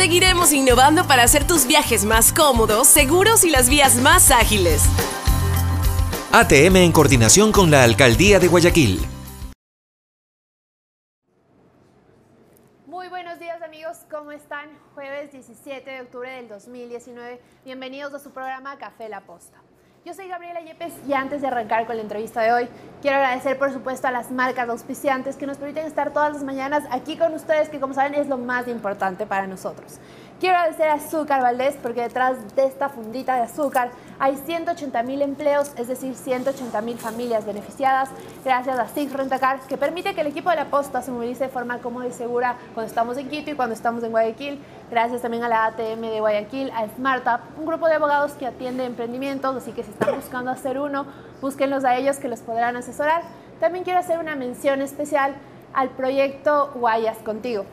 Seguiremos innovando para hacer tus viajes más cómodos, seguros y las vías más ágiles. ATM en coordinación con la Alcaldía de Guayaquil. Muy buenos días amigos, ¿cómo están? Jueves 17 de octubre del 2019. Bienvenidos a su programa Café La Posta. Yo soy Gabriela Yepes y antes de arrancar con la entrevista de hoy, quiero agradecer por supuesto a las marcas auspiciantes que nos permiten estar todas las mañanas aquí con ustedes, que como saben es lo más importante para nosotros. Quiero agradecer a Azúcar Valdés porque detrás de esta fundita de azúcar hay 180.000 empleos, es decir, 180.000 familias beneficiadas, gracias a Six Rentacar, que permite que el equipo de La Posta se movilice de forma cómoda y segura cuando estamos en Quito y cuando estamos en Guayaquil. Gracias también a la ATM de Guayaquil, a SmartUp, un grupo de abogados que atiende emprendimientos, así que si están buscando hacer uno, búsquenlos a ellos que los podrán asesorar. También quiero hacer una mención especial al proyecto Guayas Contigo.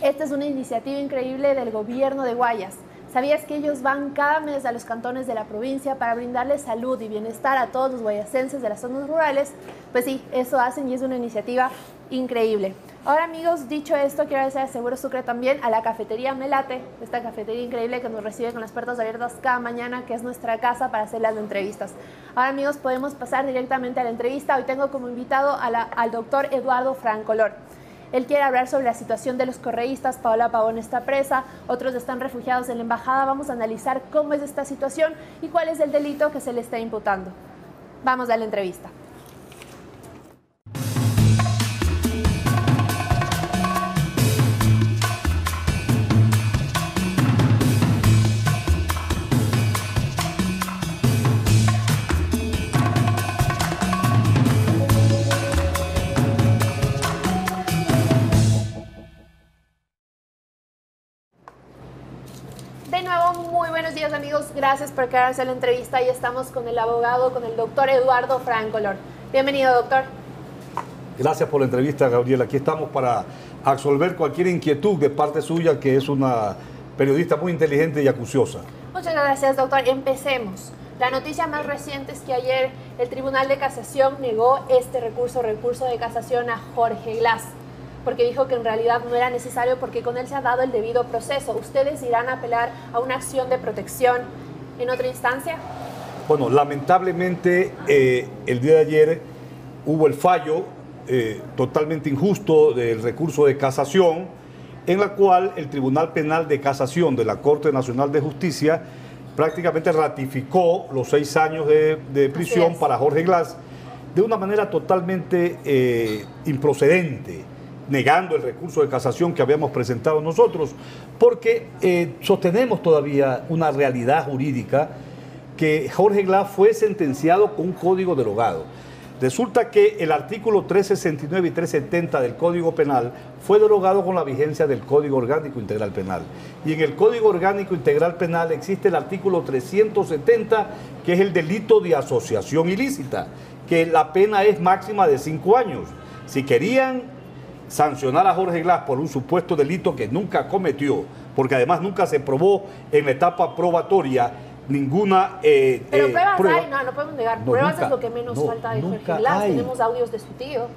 Esta es una iniciativa increíble del gobierno de Guayas. ¿Sabías que ellos van cada mes a los cantones de la provincia para brindarles salud y bienestar a todos los guayacenses de las zonas rurales? Pues sí, eso hacen y es una iniciativa increíble. Ahora amigos, dicho esto, quiero agradecer a Seguro Sucre también, a la cafetería Melate, esta cafetería increíble que nos recibe con las puertas abiertas cada mañana, que es nuestra casa para hacer las entrevistas. Ahora amigos, podemos pasar directamente a la entrevista. Hoy tengo como invitado al doctor Eduardo Francolor. Él quiere hablar sobre la situación de los correístas. Paola Pavón está presa, otros están refugiados en la embajada. Vamos a analizar cómo es esta situación y cuál es el delito que se le está imputando. Vamos a la entrevista. Buenos días amigos, gracias por quedarse en la entrevista y estamos con el abogado, con el doctor Eduardo Francolor. Bienvenido, doctor. Gracias por la entrevista, Gabriela. Aquí estamos para absolver cualquier inquietud de parte suya, que es una periodista muy inteligente y acuciosa. Muchas gracias, doctor. Empecemos. La noticia más reciente es que ayer el Tribunal de Casación negó este recurso de casación a Jorge Glass, porque dijo que en realidad no era necesario porque con él se ha dado el debido proceso. ¿Ustedes irán a apelar a una acción de protección en otra instancia? Bueno, lamentablemente el día de ayer hubo el fallo totalmente injusto del recurso de casación, en la cual el Tribunal Penal de Casación de la Corte Nacional de Justicia prácticamente ratificó los 6 años de prisión para Jorge Glass de una manera totalmente improcedente, negando el recurso de casación que habíamos presentado nosotros, porque sostenemos todavía una realidad jurídica, que Jorge Glass fue sentenciado con un código derogado. Resulta que el artículo 369 y 370 del Código Penal fue derogado con la vigencia del Código Orgánico Integral Penal. Y en el Código Orgánico Integral Penal existe el artículo 370, que es el delito de asociación ilícita, que la pena es máxima de 5 años. Si querían sancionar a Jorge Glass por un supuesto delito que nunca cometió, porque además nunca se probó en la etapa probatoria ninguna pero pruebas hay, no podemos negar. Pruebas nunca, es lo que menos falta de Jorge Glass. Tenemos audios de su tío.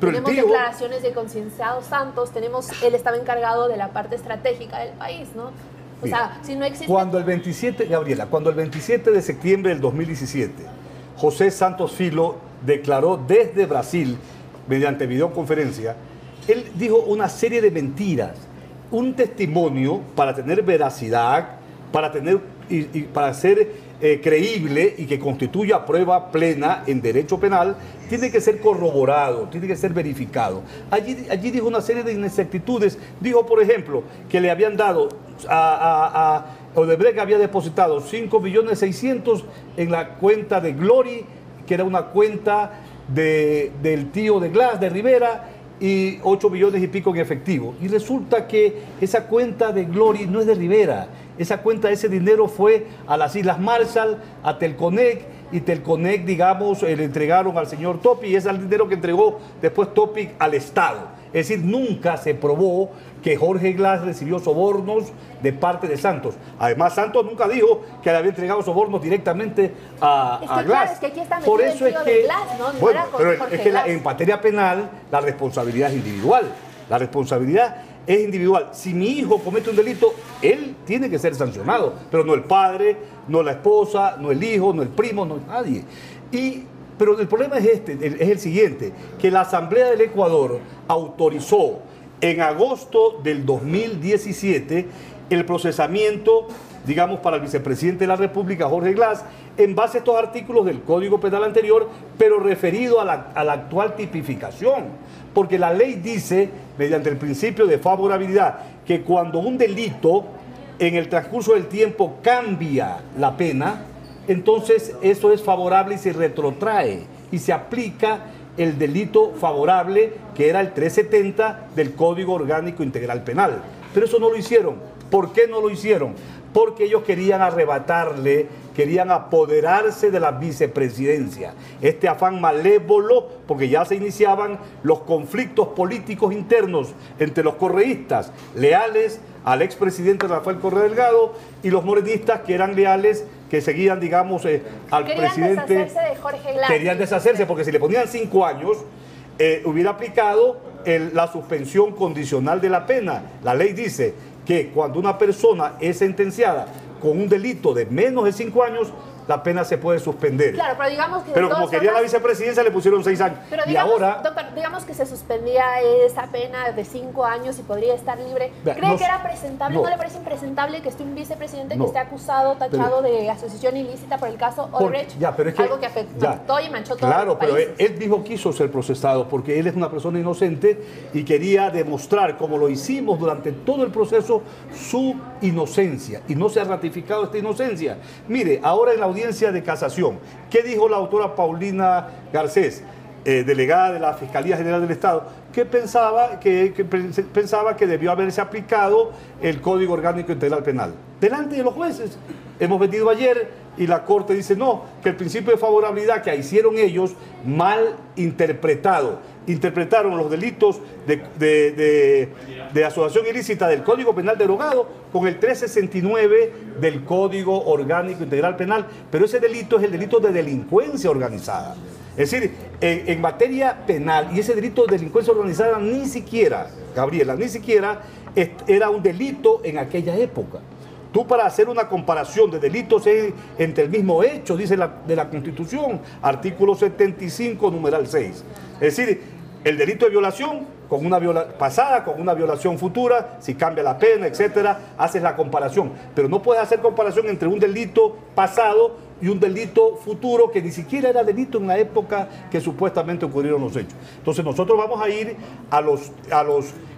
Pero tenemos el tío, declaraciones de Concienciado Santos, él estaba encargado de la parte estratégica del país, ¿no? O sea, si no existe... Cuando el 27, Gabriela, cuando el 27 de septiembre del 2017, José Santos Filo declaró desde Brasil, mediante videoconferencia, él dijo una serie de mentiras, un testimonio para tener veracidad, para tener para ser creíble y que constituya prueba plena en derecho penal, tiene que ser corroborado, tiene que ser verificado. Allí dijo una serie de inexactitudes. Dijo, por ejemplo, que le habían dado a Odebrecht, había depositado 5.600.000 en la cuenta de Glory, que era una cuenta del tío de Glass, de Rivera, y 8 millones y pico en efectivo. Y resulta que esa cuenta de Glory no es de Rivera. Esa cuenta, ese dinero fue a las Islas Marshall, a Telconec, y Telconec, digamos, le entregaron al señor Topic, y es el dinero que entregó después Topic al Estado. Es decir, nunca se probó que Jorge Glass recibió sobornos de parte de Santos. Además, Santos nunca dijo que le había entregado sobornos directamente a Glass. Claro, es que aquí está por eso es que, Glass, ¿no? bueno, pero es que en materia penal la responsabilidad es individual. La responsabilidad es individual. Si mi hijo comete un delito, él tiene que ser sancionado, pero no el padre, no la esposa, no el hijo, no el primo, no nadie. Pero el problema es es el siguiente, que la Asamblea del Ecuador autorizó en agosto del 2017 el procesamiento, digamos, para el vicepresidente de la República, Jorge Glass, en base a estos artículos del Código Penal anterior, pero referido a la actual tipificación. Porque la ley dice, mediante el principio de favorabilidad, que cuando un delito en el transcurso del tiempo cambia la pena, entonces eso es favorable y se retrotrae y se aplica el delito favorable, que era el 370 del Código Orgánico Integral Penal. Pero eso no lo hicieron. ¿Por qué no lo hicieron? Porque ellos querían arrebatarle, querían apoderarse de la vicepresidencia. Este afán malévolo, porque ya se iniciaban los conflictos políticos internos entre los correístas, leales al expresidente Rafael Correa Delgado, y los morenistas, que eran leales, que seguían, digamos, al presidente. Querían deshacerse de Jorge Glass. Querían deshacerse, porque si le ponían 5 años, hubiera aplicado la suspensión condicional de la pena. La ley dice que cuando una persona es sentenciada con un delito de menos de 5 años, la pena se puede suspender. Claro, pero digamos que... Pero como quería la vicepresidencia, le pusieron 6 años. Pero y digamos, ahora... doctor, digamos que se suspendía esa pena de 5 años y podría estar libre. ¿Cree que era presentable? ¿No le parece impresentable que esté un vicepresidente que esté acusado, tachado de asociación ilícita por el caso Odebrecht? Pero es que, algo que afectó y manchó todo claro, el país. pero él dijo que quiso ser procesado porque él es una persona inocente y quería demostrar, como lo hicimos durante todo el proceso, su inocencia. Y no se ha ratificado esta inocencia. Mire, ahora en la audiencia de casación, ¿qué dijo la autora Paulina Garcés, delegada de la Fiscalía General del Estado? Que pensaba que debió haberse aplicado el Código Orgánico Integral Penal delante de los jueces. Hemos venido ayer y la Corte dice no, que el principio de favorabilidad que hicieron ellos mal interpretado. Interpretaron los delitos de asociación ilícita del Código Penal derogado con el 369 del Código Orgánico Integral Penal, pero ese delito es el delito de delincuencia organizada. Es decir, en materia penal, y ese delito de delincuencia organizada ni siquiera, Gabriela, ni siquiera era un delito en aquella época. Tú, para hacer una comparación de delitos entre el mismo hecho, dice de la Constitución, artículo 75, numeral 6. Es decir, el delito de violación con una pasada, con una violación futura, si cambia la pena, etcétera, haces la comparación. Pero no puedes hacer comparación entre un delito pasado y un delito futuro que ni siquiera era delito en la época que supuestamente ocurrieron los hechos. Entonces nosotros vamos a ir a los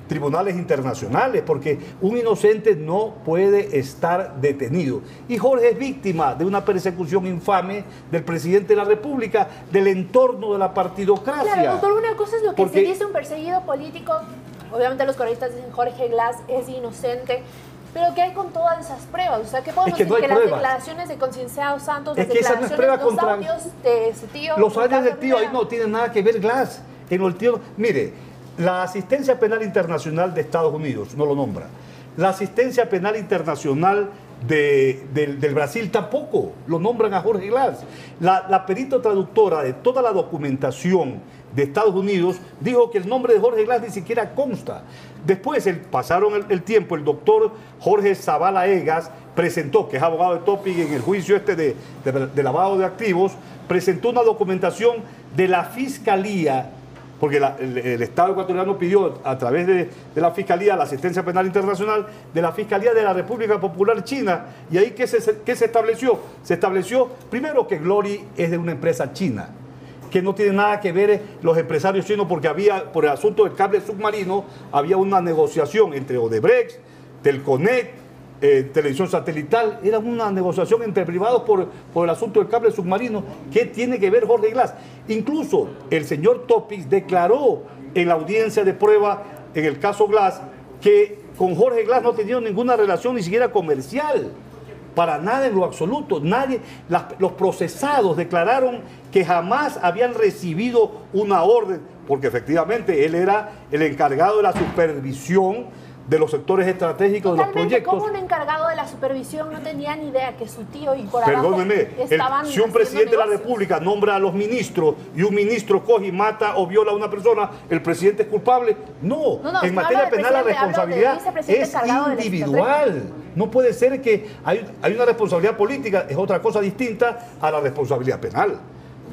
tribunales internacionales, porque un inocente no puede estar detenido. Y Jorge es víctima de una persecución infame del presidente de la República, del entorno de la partidocracia. Claro, doctor, una cosa es lo que se dice un perseguido político. Obviamente los correístas dicen Jorge Glass es inocente. Pero ¿qué hay con todas esas pruebas? O sea, ¿qué podemos decir? Que las declaraciones de Concienciado Santos, las declaraciones, los audios de su tío... Los audios del tío, ahí no tienen nada que ver Glass. En el tío, mire, la Asistencia Penal Internacional de Estados Unidos no lo nombra. La Asistencia Penal Internacional del Brasil tampoco lo nombran a Jorge Glass. La perito traductora de toda la documentación de Estados Unidos dijo que el nombre de Jorge Glass ni siquiera consta. Después pasaron el tiempo, el doctor Jorge Zavala Egas presentó, que es abogado de Topic en el juicio de lavado de activos, presentó una documentación de la Fiscalía, porque el Estado ecuatoriano pidió a través de la Fiscalía, la Asistencia Penal Internacional, de la Fiscalía de la República Popular China. Y ahí, ¿qué se estableció? Se estableció, primero, que Glory es de una empresa china, que no tiene nada que ver los empresarios chinos, porque por el asunto del cable submarino, había una negociación entre Odebrecht, Telconet, televisión satelital. Era una negociación entre privados por el asunto del cable submarino. ¿Qué tiene que ver Jorge Glass? Incluso el señor Topic declaró en la audiencia de prueba en el caso Glass que con Jorge Glass no tenía ninguna relación ni siquiera comercial, para nada en lo absoluto. Nadie, los procesados declararon que jamás habían recibido una orden, porque efectivamente él era el encargado de la supervisión de los sectores estratégicos de los proyectos. ¿Cómo un encargado de la supervisión no tenía ni idea que su tío y por abajo estaban si un presidente de la República nombra a los ministros y un ministro coge y mata o viola a una persona, ¿el presidente es culpable? No, en materia penal la responsabilidad es individual. No puede ser que hay una responsabilidad política, es otra cosa distinta a la responsabilidad penal.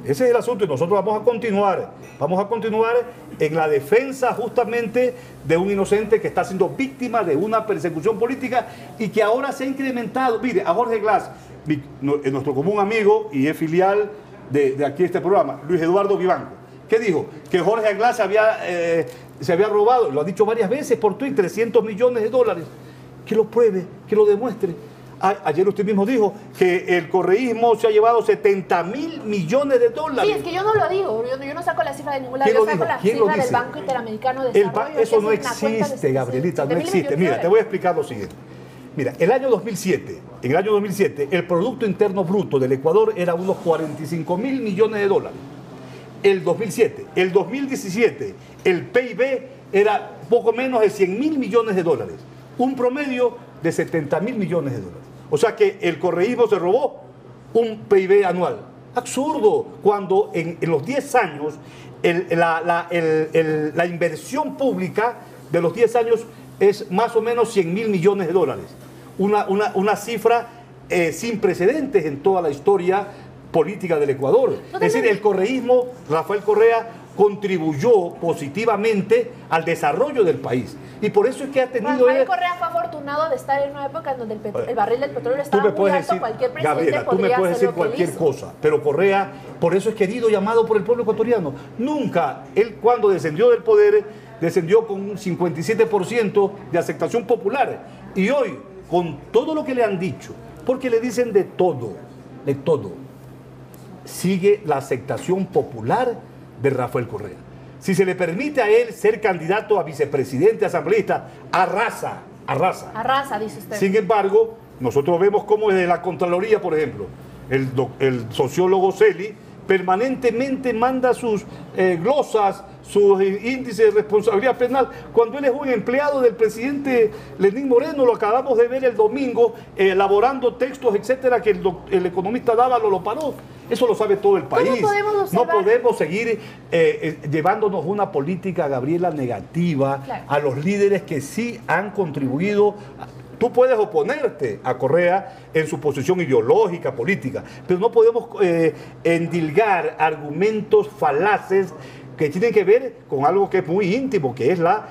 Ese es el asunto y nosotros vamos a continuar en la defensa justamente de un inocente que está siendo víctima de una persecución política y que ahora se ha incrementado. Mire, a Jorge Glass, nuestro común amigo y es filial de aquí este programa, Luis Eduardo Vivanco, ¿qué dijo? Que Jorge Glass se había robado, lo ha dicho varias veces por Twitter, $300 millones. Que lo pruebe, que lo demuestre. Ayer usted mismo dijo que el correísmo se ha llevado $70.000 millones. Sí, es que yo no lo digo, yo no saco la cifra de ningún lado, yo saco la cifra del Banco Interamericano de Desarrollo. Eso no existe, Gabrielita, no existe. Mira, te voy a explicar lo siguiente. Mira, en el año 2007, el Producto Interno Bruto del Ecuador era unos $45.000 millones. El 2007. El 2017, el PIB era poco menos de $100.000 millones. Un promedio de $70.000 millones. O sea que el correísmo se robó un PIB anual. Absurdo, cuando en los 10 años la inversión pública de los 10 años es más o menos $100.000 millones. Una cifra sin precedentes en toda la historia política del Ecuador. Es decir, el correísmo, Rafael Correa, contribuyó positivamente al desarrollo del país. Y por eso es que ha tenido... Rafael Correa fue afortunado de estar en una época en donde el barril del petróleo estaba muy alto. Cualquier presidente Gabriela, tú me puedes decir cualquier cosa, pero Correa, por eso es querido, llamado por el pueblo ecuatoriano. Nunca, él cuando descendió del poder, descendió con un 57% de aceptación popular. Y hoy, con todo lo que le han dicho, porque le dicen de todo, sigue la aceptación popular de Rafael Correa. Si se le permite a él ser candidato a vicepresidente, asambleísta, arrasa, dice usted. Sin embargo, nosotros vemos cómo desde la Contraloría, por ejemplo, el sociólogo Celi permanentemente manda sus glosas, sus índices de responsabilidad penal, cuando él es un empleado del presidente Lenín Moreno. Lo acabamos de ver el domingo, elaborando textos, etcétera, que el economista Dávalo lo paró. Eso lo sabe todo el país. No podemos seguir llevándonos una política, Gabriela, negativa, claro, a los líderes que sí han contribuido. Tú puedes oponerte a Correa en su posición ideológica, política, pero no podemos endilgar argumentos falaces que tienen que ver con algo que es muy íntimo, que es la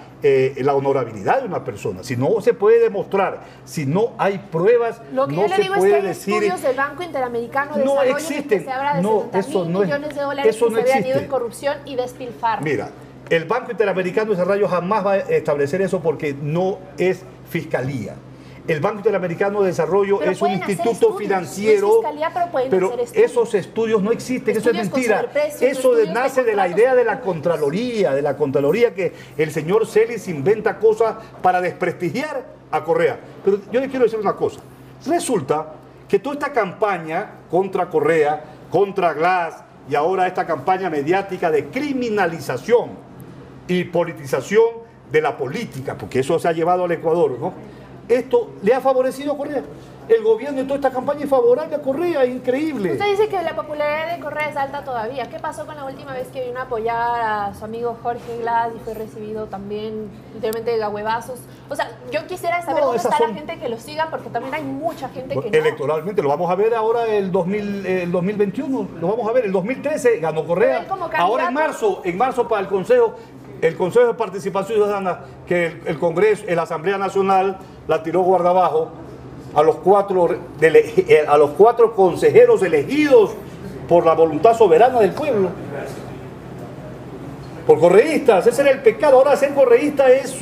honorabilidad de una persona. Si no se puede demostrar, si no hay pruebas, lo que no yo le se digo puede es que hay decir... estudios del Banco Interamericano de No Desarrollo existen. en que se habla de No, 70.000 eso no es- millones de dólares eso que no se habían ido existe. en corrupción y despilfarro. Mira, el Banco Interamericano de Desarrollo jamás va a establecer eso porque no es fiscalía. El Banco Interamericano de Desarrollo Pero es un pueden hacer instituto estudios. financiero, No es fiscalía, pero pueden hacer estudios. esos estudios no existen, eso es Estudios con mentira. sobreprecios, Eso estudios nace de de la contratos idea de la públicos. Contraloría, que el señor Celis inventa cosas para desprestigiar a Correa. Pero yo le quiero decir una cosa. Resulta que toda esta campaña contra Correa, contra Glass, y ahora esta campaña mediática de criminalización y politización de la política, porque eso se ha llevado al Ecuador, ¿no? Esto le ha favorecido a Correa. el gobierno y toda esta campaña es favorable a Correa, increíble. Usted dice que la popularidad de Correa es alta todavía. ¿Qué pasó con la última vez que vino a apoyar a su amigo Jorge Glass y fue recibido también literalmente a huevazos? O sea, yo quisiera saber dónde está la gente que lo siga, porque también hay mucha gente que no. Electoralmente, lo vamos a ver ahora el 2021, lo vamos a ver, el 2013 ganó Correa. Ahora en marzo para el Consejo de Participación Ciudadana, que el Congreso, la Asamblea Nacional la tiró guardabajo a los cuatro consejeros elegidos por la voluntad soberana del pueblo, por correístas. Ese era el pecado. Ahora ser correísta es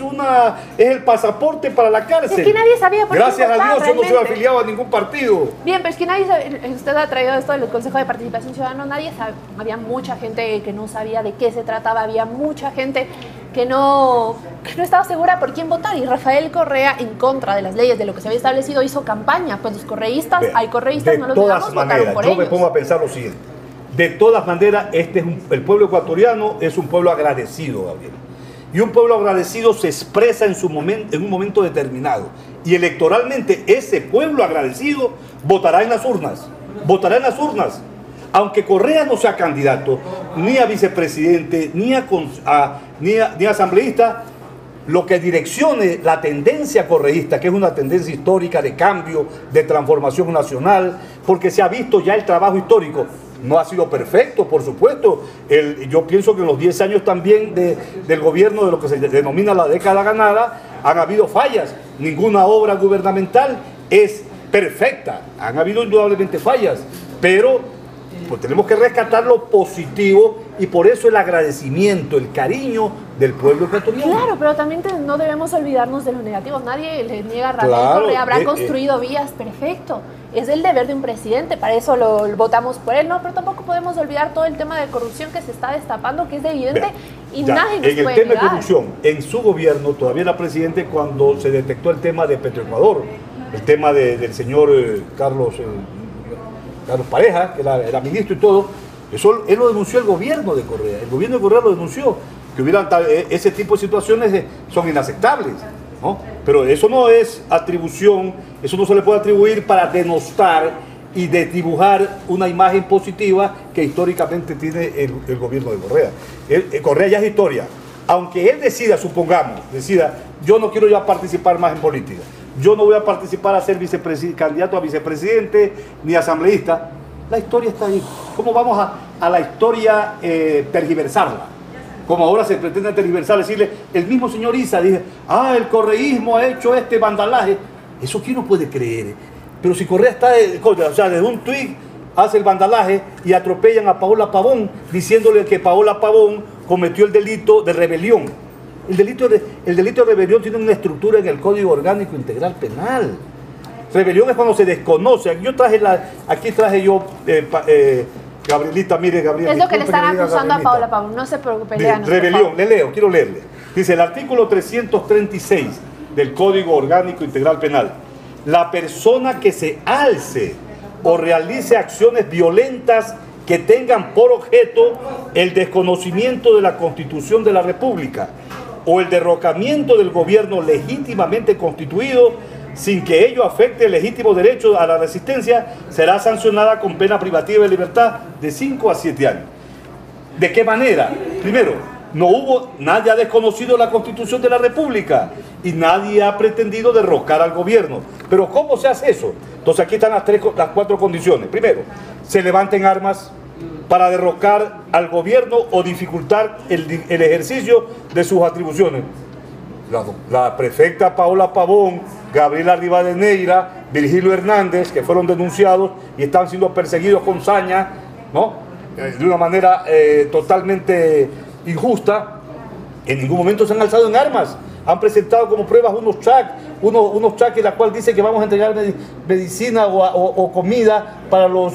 el pasaporte para la cárcel. Es que nadie sabía por Gracias qué a Dios yo no soy realmente afiliado a ningún partido. Bien, pero es que nadie sabe, usted ha traído esto del Consejo de Participación Ciudadana, nadie sabe, había mucha gente que no sabía de qué se trataba, había mucha gente que no estaba segura por quién votar, y Rafael Correa, en contra de las leyes, de lo que se había establecido, hizo campaña. Pues los correístas, hay correístas, no los digamos, votaron por ellos. Yo me pongo a pensar lo siguiente: de todas maneras, el pueblo ecuatoriano es un pueblo agradecido, Gabriel. Y un pueblo agradecido se expresa en un momento determinado. Y electoralmente ese pueblo agradecido votará en las urnas. Votará en las urnas. Aunque Correa no sea candidato, ni a vicepresidente, ni a asambleísta, lo que direccione la tendencia correísta, que es una tendencia histórica de cambio, de transformación nacional, porque se ha visto ya el trabajo histórico. No ha sido perfecto, por supuesto. Yo pienso que en los 10 años también del gobierno de lo que se denomina la década ganada, han habido fallas. Ninguna obra gubernamental es perfecta. Han habido indudablemente fallas, pero pues tenemos que rescatar lo positivo, y por eso el agradecimiento, el cariño del pueblo ecuatoriano. Claro, pero también no debemos olvidarnos de lo negativo. Nadie le niega a Rafael Correa, habrá construido vías, perfecto. Es el deber de un presidente, para eso lo votamos por él, ¿no? Pero tampoco podemos olvidar todo el tema de corrupción que se está destapando, que es evidente y nadie nos puede negar. En el tema de corrupción, en su gobierno, todavía era presidente cuando se detectó el tema de Petroecuador, el tema del señor Carlos Pareja, que era ministro y todo. Eso él lo denunció el gobierno de Correa. El gobierno de Correa lo denunció, que hubieran ese tipo de situaciones son inaceptables, ¿no? Pero eso no es atribución, eso no se le puede atribuir para denostar y desdibujar una imagen positiva que históricamente tiene el gobierno de Correa. Correa ya es historia. Aunque él decida, yo no quiero ya participar más en política, yo no voy a participar a ser candidato a vicepresidente ni asambleísta, la historia está ahí. ¿Cómo vamos a la historia tergiversarla? Como ahora se pretende tergiversar, decirle, el mismo señor Issa dice, el correísmo ha hecho este vandalaje. Eso quién no puede creer. Pero si Correa está, desde un tuit hace el vandalaje y atropellan a Paola Pavón, diciéndole que Paola Pavón cometió el delito de rebelión. El delito de rebelión tiene una estructura en el Código Orgánico Integral Penal. Rebelión es cuando se desconoce. Aquí traje yo, Gabrielita, mire, Gabriel. Es lo que le están acusando a Paola Pavón, no se preocupe. Rebelión, quiero leerle. Dice el artículo 336 del Código Orgánico Integral Penal: la persona que se alce o realice acciones violentas que tengan por objeto el desconocimiento de la Constitución de la República o el derrocamiento del gobierno legítimamente constituido sin que ello afecte el legítimo derecho a la resistencia, será sancionada con pena privativa de libertad de 5 a 7 años. ¿De qué manera? Primero, nadie ha desconocido la Constitución de la República y nadie ha pretendido derrocar al gobierno. Pero ¿cómo se hace eso? Entonces aquí están las 4 condiciones. Primero, se levanten armas para derrocar al gobierno o dificultar el ejercicio de sus atribuciones. La prefecta Paola Pavón, Gabriela Rivadeneira, Virgilio Hernández, que fueron denunciados y están siendo perseguidos con saña, ¿no? De una manera totalmente injusta, en ningún momento se han alzado en armas. Han presentado como pruebas unos cheques en la cual dice que vamos a entregar medicina o comida para los.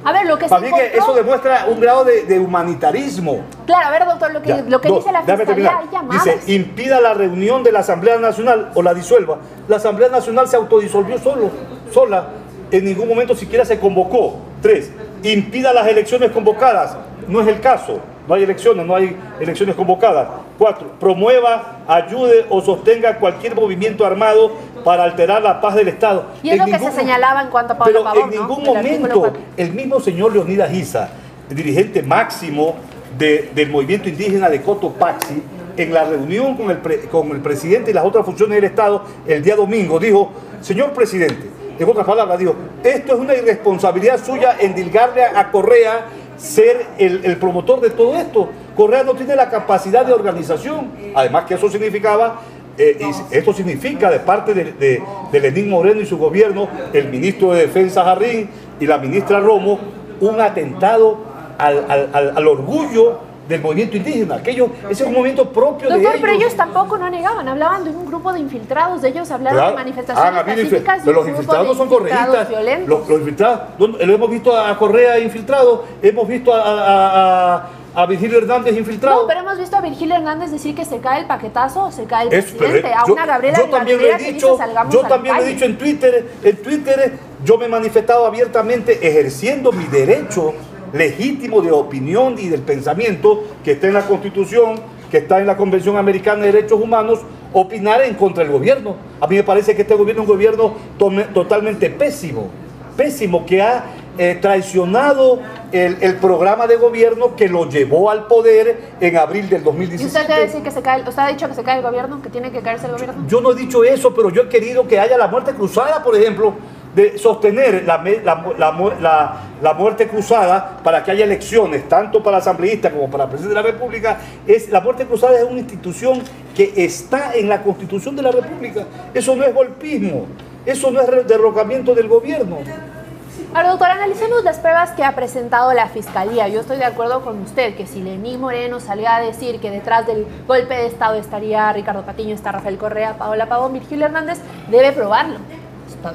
A ver, lo que para mí que eso demuestra un grado de humanitarismo. Clara, a ver, doctor, lo que dice la Fiscalía, hay llamadas. Dice, impida la reunión de la Asamblea Nacional o la disuelva. La Asamblea Nacional se autodisolvió sola. En ningún momento siquiera se convocó. 3, impida las elecciones convocadas. No es el caso. No hay elecciones convocadas. 4, promueva, ayude o sostenga cualquier movimiento armado para alterar la paz del Estado. Y es lo que se señalaba en cuanto a Pablo Pavón, en ningún ¿no? momento el mismo señor Leonidas Giza, el dirigente máximo del movimiento indígena de Cotopaxi, en la reunión con el presidente y las otras funciones del Estado el día domingo, dijo: señor presidente, en otras palabras, dijo, esto es una irresponsabilidad suya endilgarle a Correa ser el promotor de todo esto. Correa no tiene la capacidad de organización. Además que eso significaba, y esto significa de parte de Lenín Moreno y su gobierno, el ministro de Defensa Jarrín y la ministra Romo, un atentado al orgullo del movimiento indígena. Ese es un movimiento propio de ellos. Pero ellos tampoco no negaban, hablaban de un grupo de infiltrados, de ellos hablaban de manifestaciones pacíficas. Pero los infiltrados no son correístas. Los infiltrados, lo hemos visto a Correa infiltrado, hemos visto a Virgilio Hernández infiltrado. No, pero hemos visto a Virgilio Hernández decir que se cae el paquetazo o se cae el presidente. A una Gabriela yo también lo he dicho, yo también lo he dicho en Twitter. En Twitter yo me he manifestado abiertamente ejerciendo mi derecho legítimo de opinión y del pensamiento que está en la Constitución, que está en la Convención Americana de Derechos Humanos, opinar en contra del gobierno. A mí me parece que este gobierno es un gobierno totalmente pésimo, que ha traicionado el programa de gobierno que lo llevó al poder en abril del 2017. ¿Y usted debe decir que se cae? ¿Usted ha dicho que se cae el gobierno? ¿Que tiene que caerse el gobierno? Yo no he dicho eso, pero yo he querido que haya la muerte cruzada, por ejemplo, de sostener la muerte cruzada para que haya elecciones, tanto para asambleístas como para presidente de la República. La muerte cruzada es una institución que está en la Constitución de la República. Eso no es golpismo, eso no es derrocamiento del gobierno. Ahora, doctor, analicemos las pruebas que ha presentado la Fiscalía. Yo estoy de acuerdo con usted que si Lenín Moreno salía a decir que detrás del golpe de Estado estaría Ricardo Patiño, está Rafael Correa, Paola Pavón, Virgilio Hernández, debe probarlo.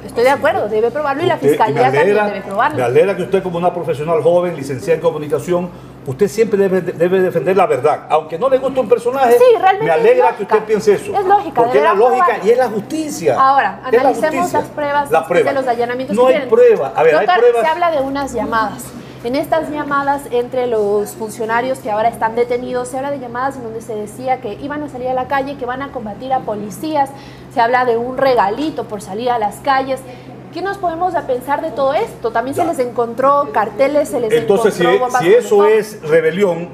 Estoy de acuerdo, debe probarlo y la Fiscalía también debe probarlo. Me alegra que usted, como una profesional joven, licenciada en comunicación, usted siempre debe defender la verdad. Aunque no le guste un personaje, sí, me alegra que usted piense eso. Es lógica. Porque es la lógica y es la justicia. Ahora, analicemos las pruebas de los allanamientos. No hay prueba. A ver, doctor, hay pruebas. Se habla de unas llamadas. En estas llamadas entre los funcionarios que ahora están detenidos, se habla de llamadas en donde se decía que iban a salir a la calle, que van a combatir a policías. Se habla de un regalito por salir a las calles. ¿Qué nos podemos pensar de todo esto? También se les encontró carteles, se les entonces, encontró bombas. Si eso es rebelión,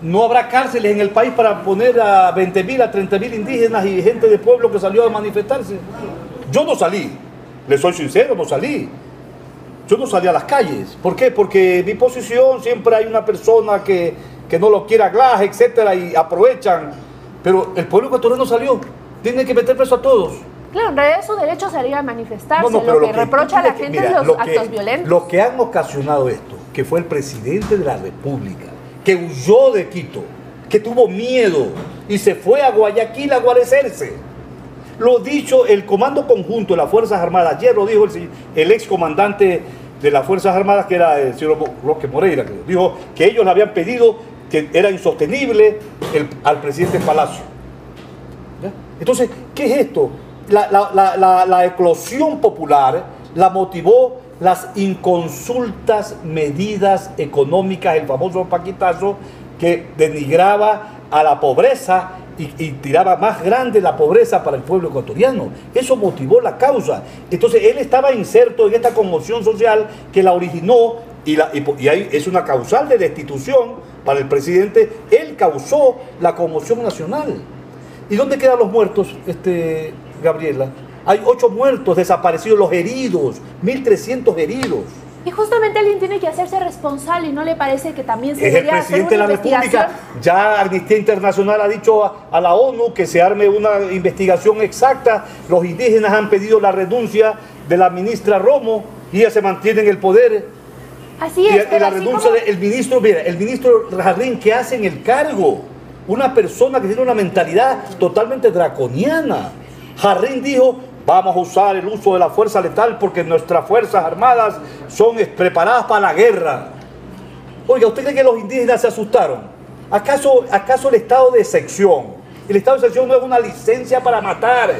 no habrá cárceles en el país para poner a 20.000, a 30.000 indígenas y gente de pueblo que salió a manifestarse. Yo no salí, le soy sincero, no salí. Yo no salí a las calles. ¿Por qué? Porque en mi posición siempre hay una persona que no lo quiere aglaje, etcétera, y aprovechan. Pero el pueblo ecuatoriano salió. Tienen que meter preso a todos. Claro, en realidad es su derecho salir a manifestarse. Pero lo que reprocha a la gente es los actos violentos. Lo que han ocasionado esto, que fue el presidente de la República, que huyó de Quito, que tuvo miedo y se fue a Guayaquil a guarecerse. Lo dicho, el Comando Conjunto de las Fuerzas Armadas, ayer lo dijo el excomandante de las Fuerzas Armadas, que era el señor Roque Moreira, que dijo que ellos le habían pedido, que era insostenible al presidente Palacio. ¿Ya? Entonces, ¿qué es esto? La eclosión popular la motivó las inconsultas medidas económicas, el famoso paquetazo que denigraba a la pobreza y tiraba más grande la pobreza para el pueblo ecuatoriano. Eso motivó la causa. Entonces él estaba inserto en esta conmoción social que la originó y ahí es una causal de destitución para el presidente. Él causó la conmoción nacional. ¿Y dónde quedan los muertos, Gabriela? Hay 8 muertos, desaparecidos, los heridos, 1.300 heridos. Y justamente alguien tiene que hacerse responsable, ¿y no le parece que también se debería hacer una investigación? Es el presidente de la República. Ya Amnistía Internacional ha dicho a la ONU que se arme una investigación exacta. Los indígenas han pedido la renuncia de la ministra Romo y ella se mantiene en el poder. Así es. Y la renuncia del ministro, mira, el ministro Jarrín, que hace en el cargo, una persona que tiene una mentalidad totalmente draconiana. Jarrín dijo: vamos a usar el uso de la fuerza letal porque nuestras fuerzas armadas son preparadas para la guerra. Oiga, ¿usted cree que los indígenas se asustaron? ¿Acaso el estado de excepción? El estado de excepción no es una licencia para matar.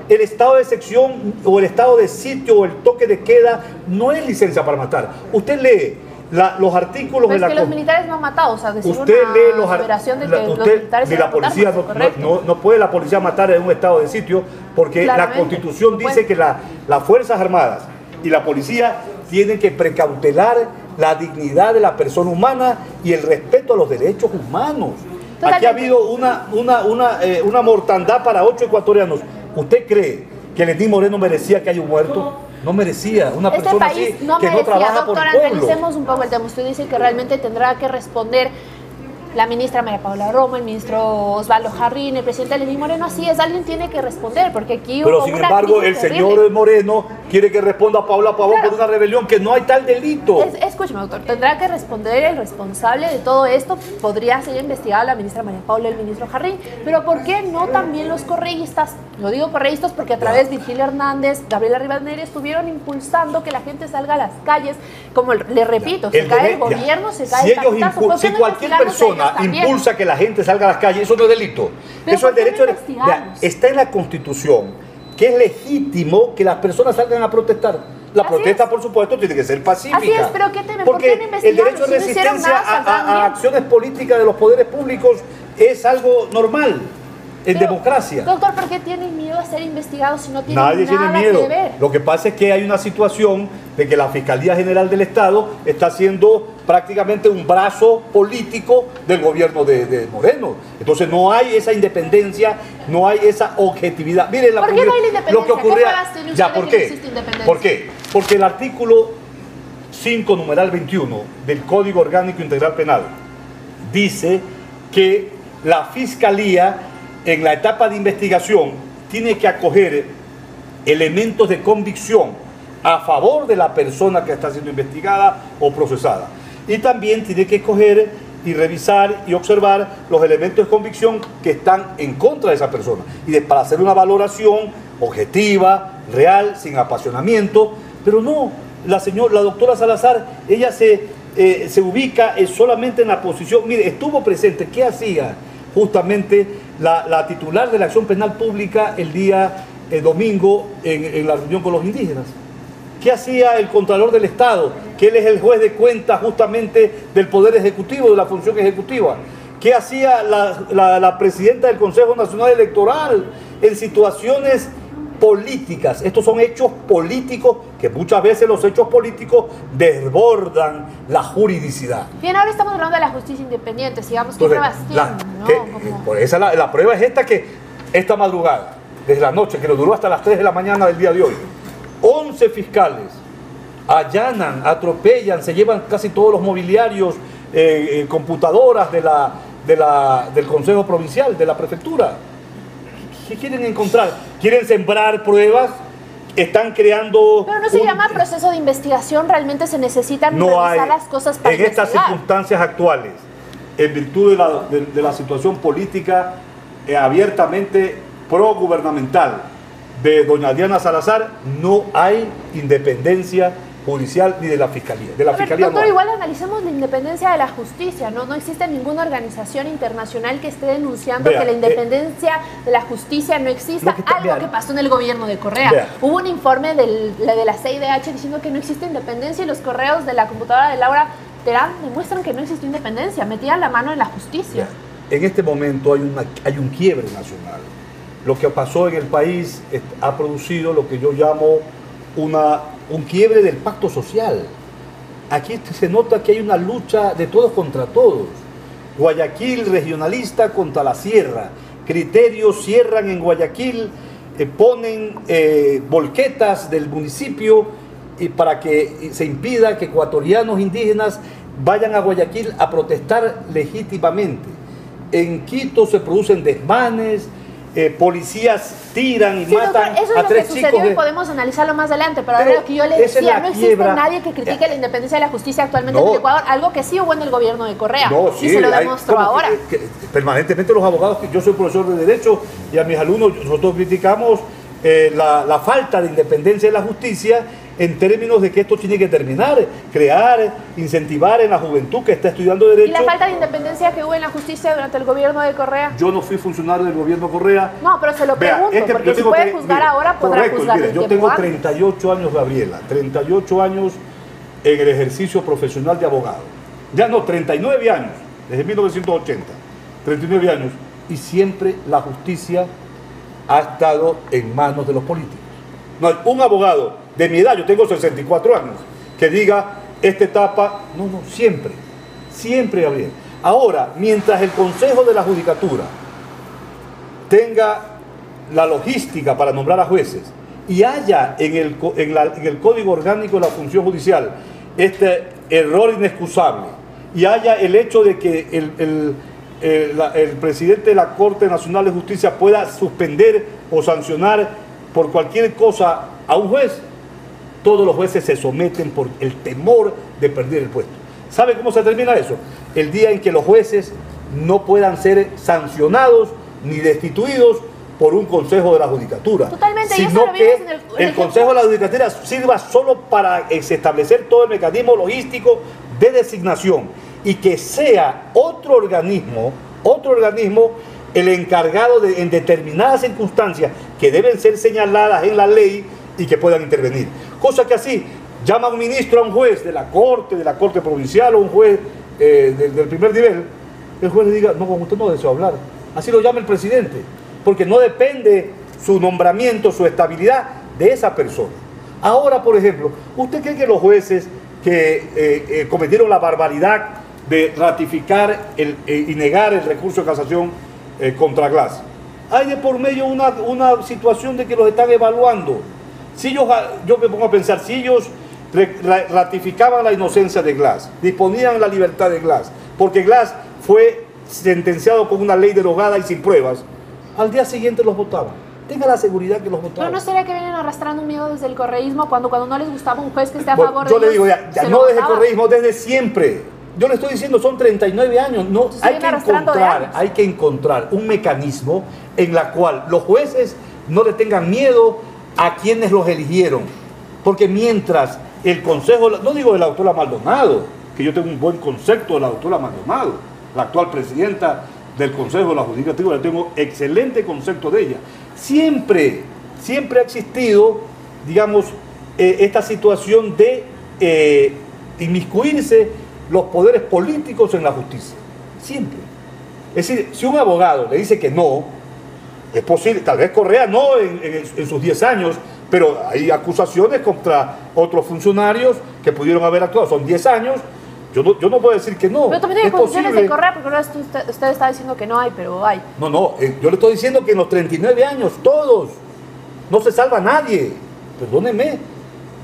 El estado de excepción o el estado de sitio o el toque de queda no es licencia para matar. Usted lee los artículos Pues de la que los militares no han matado, o sea, decir usted una lee los aseveración de que los usted, militares ni iban la a matar, policía pues, correcto. no puede la policía matar en un estado de sitio, porque la Claramente, Constitución no dice puede. que las Fuerzas Armadas y la policía tienen que precautelar la dignidad de la persona humana y el respeto a los derechos humanos. Aquí Totalmente. ha habido una mortandad para 8 ecuatorianos. ¿Usted cree que Lenín Moreno merecía que haya un muerto? No merecía. Una Este persona país así no que merecía. no trabaja por Doctora, el pueblo. analicemos un poco el tema. Usted dice que realmente tendrá que responder la ministra María Paula Romo, el ministro Osvaldo Jarrín, el presidente Lenín Moreno. Así es, alguien tiene que responder, porque aquí Pero hubo sin una embargo, el crisis señor terrible. Moreno quiere que responda a Paula Pavón Claro. por una rebelión, que no hay tal delito. Escúcheme, doctor, tendrá que responder el responsable de todo esto. Podría ser investigada la ministra María Paula y el ministro Jarrín, pero ¿por qué no también los correístas? Lo digo correístas porque a través de Virgilio Hernández, Gabriela Rivadeneira estuvieron impulsando que la gente salga a las calles. Como le repito, se cae el gobierno, se cae el capitazo. ¿Por qué Si no cualquier investigarlos a persona ellos también? impulsa que la gente salga a las calles, eso no es delito. Pero Eso es ¿por qué no derecho. investigarlos? Está en la Constitución que es legítimo que las personas salgan a protestar. La Así protesta, es. por supuesto, tiene que ser pacífica. Así es, pero ¿qué temen? ¿Por Porque qué no investigarlos? el derecho de Si no hicieron resistencia nada, saldrán a bien. acciones políticas de los poderes públicos es algo normal en Pero, democracia. Doctor, ¿por qué tienen miedo a ser investigados si no tienen Nadie nada tiene miedo. que ver? Lo que pasa es que hay una situación de que la Fiscalía General del Estado está siendo prácticamente un brazo político del gobierno de Moreno. Entonces no hay esa independencia, no hay esa objetividad. Miren ¿Por qué no hay la independencia? lo que ocurría. ¿Qué pruebas tiene usted Ya, de ¿por que qué? no existe independencia? ¿Por qué? Porque el artículo 5, numeral 21 del Código Orgánico Integral Penal dice que la Fiscalía en la etapa de investigación tiene que acoger elementos de convicción a favor de la persona que está siendo investigada o procesada. Y también tiene que escoger y revisar y observar los elementos de convicción que están en contra de esa persona. Para hacer una valoración objetiva, real, sin apasionamiento. Pero no, la doctora Salazar, ella se ubica solamente en la posición. Mire, estuvo presente, ¿qué hacía? Justamente la titular de la acción penal pública el día domingo en la reunión con los indígenas. ¿Qué hacía el Contralor del Estado? Que él es el juez de cuentas justamente del Poder Ejecutivo, de la función ejecutiva. ¿Qué hacía la presidenta del Consejo Nacional Electoral en situaciones políticas? Estos son hechos políticos que muchas veces los hechos políticos desbordan la juridicidad. Bien, ahora estamos hablando de la justicia independiente, sigamos, ¿qué Entonces, pruebas tienen? ¿No? por esa la prueba es esta madrugada, desde la noche, que lo duró hasta las 3 de la mañana del día de hoy. 11 fiscales allanan, atropellan, se llevan casi todos los mobiliarios, computadoras del Consejo Provincial, de la Prefectura. ¿Qué quieren encontrar? ¿Quieren sembrar pruebas? Están creando... Pero no se llama proceso de investigación, realmente se necesitan revisar las cosas para en estas investigar. circunstancias actuales, en virtud de la situación política abiertamente progubernamental de doña Diana Salazar, no hay independencia judicial ni de la Fiscalía. De la A ver, Fiscalía doctor, no hay. igual analicemos la independencia de la justicia, ¿no? No existe ninguna organización internacional que esté denunciando Vea, que la independencia de la justicia no exista, algo que pasó en el gobierno de Correa. Vea. Hubo un informe de la CIDH diciendo que no existe independencia y los correos de la computadora de Laura Terán demuestran que no existe independencia, metían la mano en la justicia. En este momento hay un quiebre nacional. Lo que pasó en el país ha producido lo que yo llamo un quiebre del pacto social. Aquí se nota que hay una lucha de todos contra todos. Guayaquil regionalista contra la sierra. Criterios cierran en Guayaquil, ponen volquetas del municipio para que se impida que ecuatorianos indígenas vayan a Guayaquil a protestar legítimamente. En Quito se producen desmanes, policías tiran y Sí, matan doctor, eso a es lo que 3 sucedió chicos. y podemos analizarlo más adelante, pero Pero ahora lo que yo le esa es decía, la no existe quiebra. nadie que critique la independencia de la justicia actualmente No. en el Ecuador, algo que sí hubo en el gobierno de Correa, No, y se lo hay demostró como ahora. que permanentemente los abogados, yo soy profesor de Derecho y a mis alumnos nosotros criticamos la falta de independencia de la justicia en términos de que esto tiene que terminar, crear, incentivar en la juventud que está estudiando ¿Y Derecho. la falta de independencia que hubo en la justicia durante el gobierno de Correa? Yo no fui funcionario del gobierno Correa. No, pero se lo Vea, pregunto, porque yo si tengo puede juzgar ahora, podrá correcto, juzgar mire, el yo tiempo tengo antes. 38 años, Gabriela, 38 años en el ejercicio profesional de abogado. Ya no, 39 años, desde 1980, 39 años, y siempre la justicia ha estado en manos de los políticos. No hay un abogado de mi edad, yo tengo 64 años, que diga, esta etapa, no, siempre, Gabriel. Ahora, mientras el Consejo de la Judicatura tenga la logística para nombrar a jueces y haya en el Código Orgánico de la Función Judicial este error inexcusable y haya el hecho de que el presidente de la Corte Nacional de Justicia pueda suspender o sancionar por cualquier cosa a un juez, todos los jueces se someten por el temor de perder el puesto. ¿Sabe cómo se termina eso? El día en que los jueces no puedan ser sancionados ni destituidos por un Consejo de la Judicatura. Totalmente, sino que el Consejo de la Judicatura sirva solo para establecer todo el mecanismo logístico de designación y que sea otro organismo el encargado en determinadas circunstancias que deben ser señaladas en la ley y que puedan intervenir. Cosa que así llama un ministro a un juez de la corte provincial o un juez del primer nivel, el juez le diga, no, con usted no deseo hablar. Así lo llama el presidente, porque no depende su nombramiento, su estabilidad de esa persona. Ahora, por ejemplo, ¿usted cree que los jueces que cometieron la barbaridad de ratificar y negar el recurso de casación contra Glass, hay de por medio una situación de que los están evaluando? Si ellos, yo me pongo a pensar, si ellos ratificaban la inocencia de Glass, disponían la libertad de Glass, porque Glass fue sentenciado con una ley derogada y sin pruebas, al día siguiente los votaban. Tenga la seguridad que los votaban. Pero no sería que vienen arrastrando un miedo desde el correísmo cuando no les gustaba un juez que esté a favor de yo ellos. le digo, ya no desde el correísmo, desde siempre. Yo le estoy diciendo, son 39 años. No, hay que encontrar un mecanismo en la cual los jueces no le tengan miedo a quienes los eligieron. Porque mientras el Consejo, no digo de la doctora Maldonado, que yo tengo un buen concepto de la doctora Maldonado, la actual presidenta del Consejo de la Judicatura, yo tengo excelente concepto de ella. Siempre ha existido, digamos, esta situación de inmiscuirse los poderes políticos en la justicia. Siempre. Es decir, si un abogado le dice que no, es posible, tal vez Correa no en sus 10 años, pero hay acusaciones contra otros funcionarios que pudieron haber actuado. Son 10 años. Yo no puedo decir que no. Pero también hay acusaciones de Correa, porque ahora usted está diciendo que no hay, pero hay. No, yo le estoy diciendo que en los 39 años, todos, no se salva nadie. Perdónenme.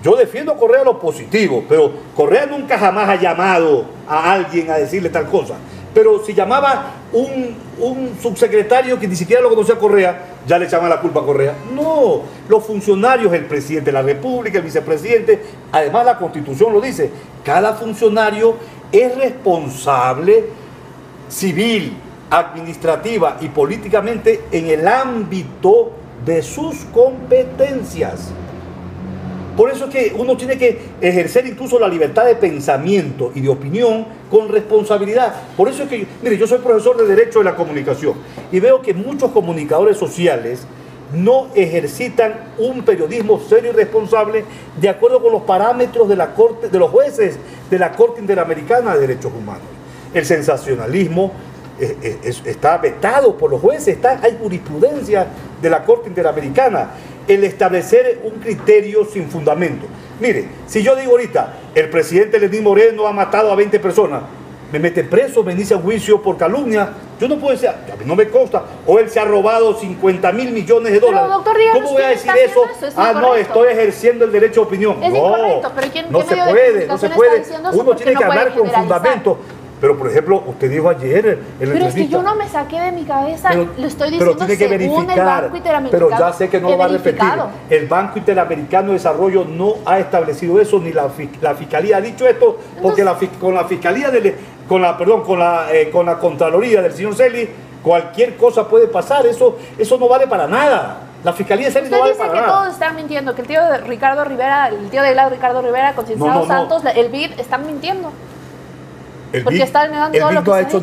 Yo defiendo a Correa lo positivo, pero Correa nunca jamás ha llamado a alguien a decirle tal cosa. Pero si llamaba un subsecretario que ni siquiera lo conocía a Correa, ya le echaba la culpa a Correa. No, los funcionarios, el presidente de la República, el vicepresidente, además la Constitución lo dice, cada funcionario es responsable civil, administrativa y políticamente en el ámbito de sus competencias. Por eso es que uno tiene que ejercer incluso la libertad de pensamiento y de opinión con responsabilidad. Por eso es que, mire, yo soy profesor de Derecho de la Comunicación y veo que muchos comunicadores sociales no ejercitan un periodismo serio y responsable de acuerdo con los parámetros de la Corte, de los jueces de la Corte Interamericana de Derechos Humanos. El sensacionalismo está vetado por los jueces, hay jurisprudencia de la Corte Interamericana. El establecer un criterio sin fundamento. Mire, si yo digo ahorita, el presidente Lenín Moreno ha matado a 20 personas, me mete preso, me inicia juicio por calumnia, yo no puedo decir, a mí no me consta, o él se ha robado 50.000 millones de dólares. Pero, doctor Díaz, ¿cómo voy a decir eso? No, estoy ejerciendo el derecho a opinión. Es incorrecto, pero no se puede. Uno tiene que hablar con fundamento. Pero, por ejemplo, usted dijo ayer en la Pero es que yo no me saqué de mi cabeza, lo estoy diciendo, pero tiene que verificar, el Banco Interamericano. Pero ya sé que no lo va a repetir. El Banco Interamericano de Desarrollo no ha establecido eso, ni la Fiscalía ha dicho esto, porque con la Fiscalía, con la Contraloría del señor Celi, cualquier cosa puede pasar, eso no vale para nada. La Fiscalía de Celi no vale para nada. Usted dice que todos están mintiendo, que el tío de Ricardo Rivera, el tío de Ricardo Rivera con Cienciano Santos, el BID, están mintiendo. El BIC no ha hecho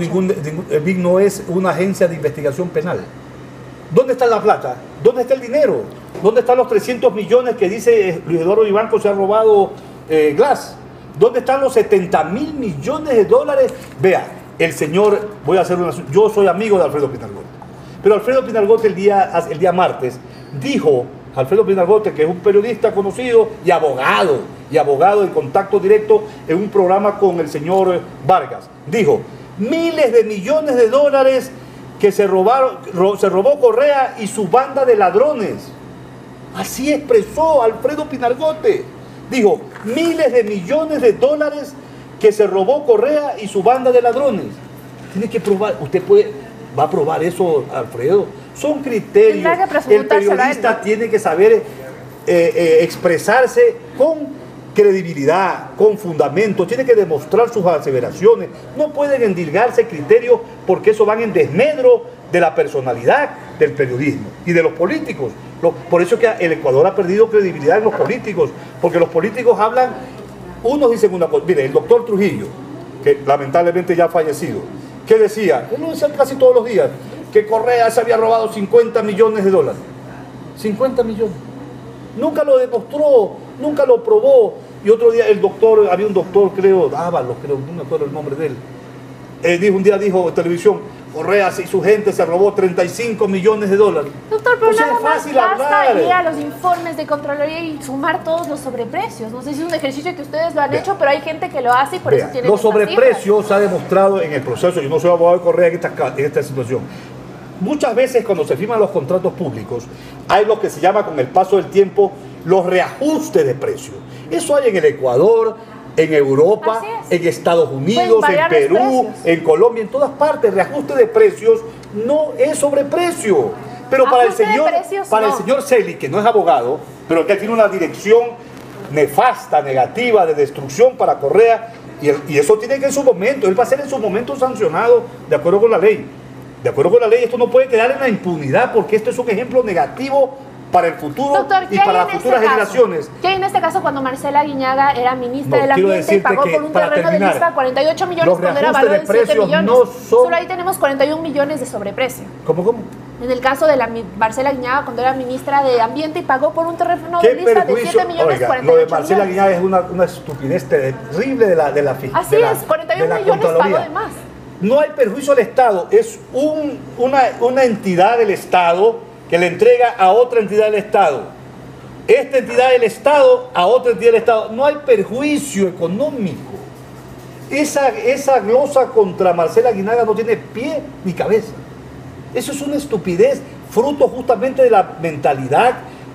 el BIC no es una agencia de investigación penal. ¿Dónde está la plata? ¿Dónde está el dinero? ¿Dónde están los 300 millones que dice Luis Eduardo Vivanco se ha robado Glass? ¿Dónde están los 70.000 millones de dólares? Vea, el señor, yo soy amigo de Alfredo Pinargote, pero Alfredo Pinargote el día martes dijo, Alfredo Pinargote, que es un periodista conocido y abogado en contacto directo en un programa con el señor Vargas, dijo, miles de millones de dólares que se robó Correa y su banda de ladrones. Así expresó Alfredo Pinargote. Dijo, miles de millones de dólares que se robó Correa y su banda de ladrones. Tiene que probar, va a probar eso, Alfredo. Son criterios. El periodista tiene que saber expresarse con credibilidad, con fundamento, tiene que demostrar sus aseveraciones. No pueden endilgarse criterios porque eso van en desmedro de la personalidad del periodismo y de los políticos. Por eso es que el Ecuador ha perdido credibilidad en los políticos, porque los políticos hablan, unos dicen una cosa. Mire, el doctor Trujillo, que lamentablemente ya ha fallecido, que decía, uno decía casi todos los días, que Correa se había robado 50 millones de dólares. 50 millones. Nunca lo demostró, nunca lo probó. Y otro día había un doctor, creo, Dávalos, no me acuerdo el nombre de él. Un día dijo en televisión, Correa y su gente se robó 35 millones de dólares. Doctor, pero nada es fácil más basta hablar. ir a los informes de Contraloría y sumar todos los sobreprecios. No sé si es un ejercicio que ustedes lo han hecho, pero hay gente que lo hace y por eso tienen los sobreprecios se ha demostrado en el proceso. Yo no soy abogado de Correa en esta situación. Muchas veces cuando se firman los contratos públicos hay lo que se llama con el paso del tiempo los reajustes de precios. Eso hay en el Ecuador, en Europa, en Estados Unidos, en Perú, en Colombia, en todas partes. Reajuste de precios no es sobreprecio. Pero para el señor Celi, que no es abogado, pero que tiene una dirección nefasta, negativa, de destrucción para Correa, y eso tiene que en su momento, él va a ser en su momento sancionado de acuerdo con la ley. De acuerdo con la ley, esto no puede quedar en la impunidad, porque esto es un ejemplo negativo para el futuro. Doctor, y para las futuras generaciones. ¿Qué hay en este caso cuando Marcela Guiñaga era ministra del Ambiente y pagó por un terreno de lista 48 millones cuando era valor de 7 millones? Solo ahí tenemos 41 millones de sobreprecio. ¿Cómo? En el caso de Marcela Guiñaga cuando era ministra de Ambiente y pagó por un terreno de lista de 7 millones 48 lo de Marcela Guiñaga es una estupidez terrible de la fiscalía. Así es, 41 millones pagó de más. No hay perjuicio al Estado, es una entidad del Estado que le entrega a otra entidad del Estado. Esta entidad del Estado a otra entidad del Estado. No hay perjuicio económico. Esa glosa contra Marcela Guiñaga no tiene pie ni cabeza. Eso es una estupidez, fruto justamente de la mentalidad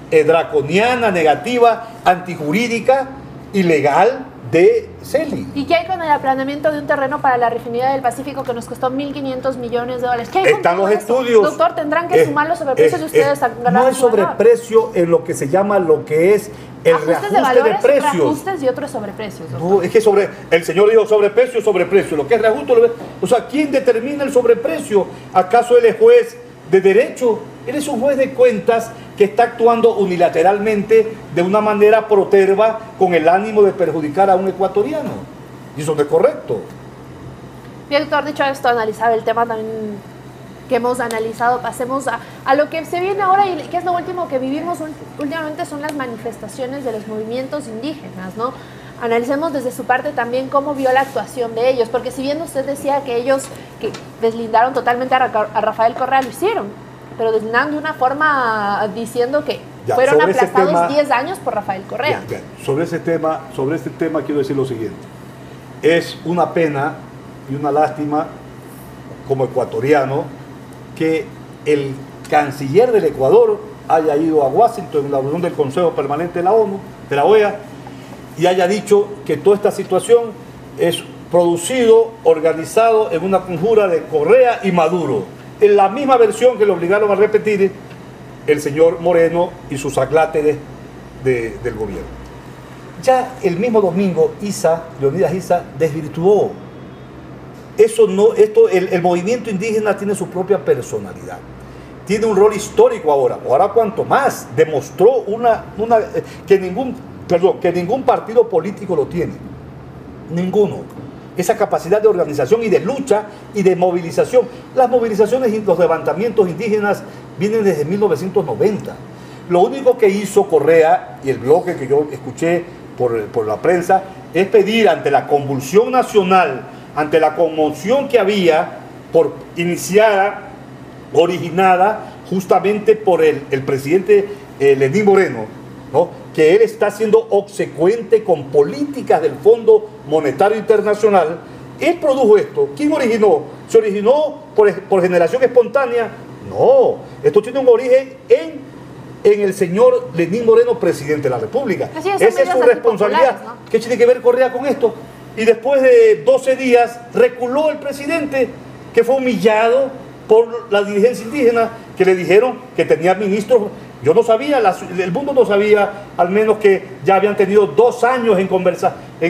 draconiana, negativa, antijurídica, ilegal de Celi. ¿Y qué hay con el aplanamiento de un terreno para la refinería del Pacífico que nos costó 1.500 millones de dólares? ¿Qué hay con Están todo los eso? estudios. Doctor, tendrán que sumar los sobreprecios y ustedes han ganado. No hay sobreprecio en lo que se llama lo que es el reajuste de precios. Reajustes y otros sobreprecios. Doctor. No, es que el señor dijo sobreprecio. Lo que es reajuste, o sea, ¿quién determina el sobreprecio? ¿Acaso él es juez de derecho? Él es un juez de cuentas que está actuando unilateralmente de una manera proterva con el ánimo de perjudicar a un ecuatoriano. Y eso no es correcto. Bien, doctor, dicho esto, analizado el tema también que hemos analizado, pasemos a lo que se viene ahora y que es lo último que vivimos últimamente, son las manifestaciones de los movimientos indígenas, ¿no? Analicemos desde su parte también cómo vio la actuación de ellos, porque si bien usted decía que ellos que deslindaron totalmente a Rafael Correa, lo hicieron, pero deslindaron de una forma diciendo que fueron aplazados 10 años por Rafael Correa. Sobre este tema quiero decir lo siguiente. Es una pena y una lástima como ecuatoriano que el canciller del Ecuador haya ido a Washington en la reunión del Consejo Permanente de la ONU, de la OEA, y haya dicho que toda esta situación es producido, organizado en una conjura de Correa y Maduro, en la misma versión que le obligaron a repetir el señor Moreno y sus acláteres del gobierno. Ya el mismo domingo, Leonidas Issa desvirtuó. El movimiento indígena tiene su propia personalidad. Tiene un rol histórico ahora. Ahora cuanto más demostró que ningún partido político lo tiene. Ninguno. Esa capacidad de organización y de lucha y de movilización. Las movilizaciones y los levantamientos indígenas vienen desde 1990. Lo único que hizo Correa y el bloque que yo escuché por la prensa es pedir ante la convulsión nacional, ante la conmoción que había originada justamente por el presidente Lenín Moreno, ¿no? Que él está siendo obsecuente con políticas del Fondo Monetario Internacional. Él produjo esto. ¿Quién originó? ¿Se originó por generación espontánea? No, esto tiene un origen en el señor Lenín Moreno, presidente de la República. Esa es su responsabilidad. ¿No? ¿Qué tiene que ver Correa con esto? Y después de 12 días reculó el presidente, que fue humillado por la dirigencia indígena, que le dijeron que tenía ministros. Yo no sabía, el mundo no sabía, al menos que ya habían tenido 2 años en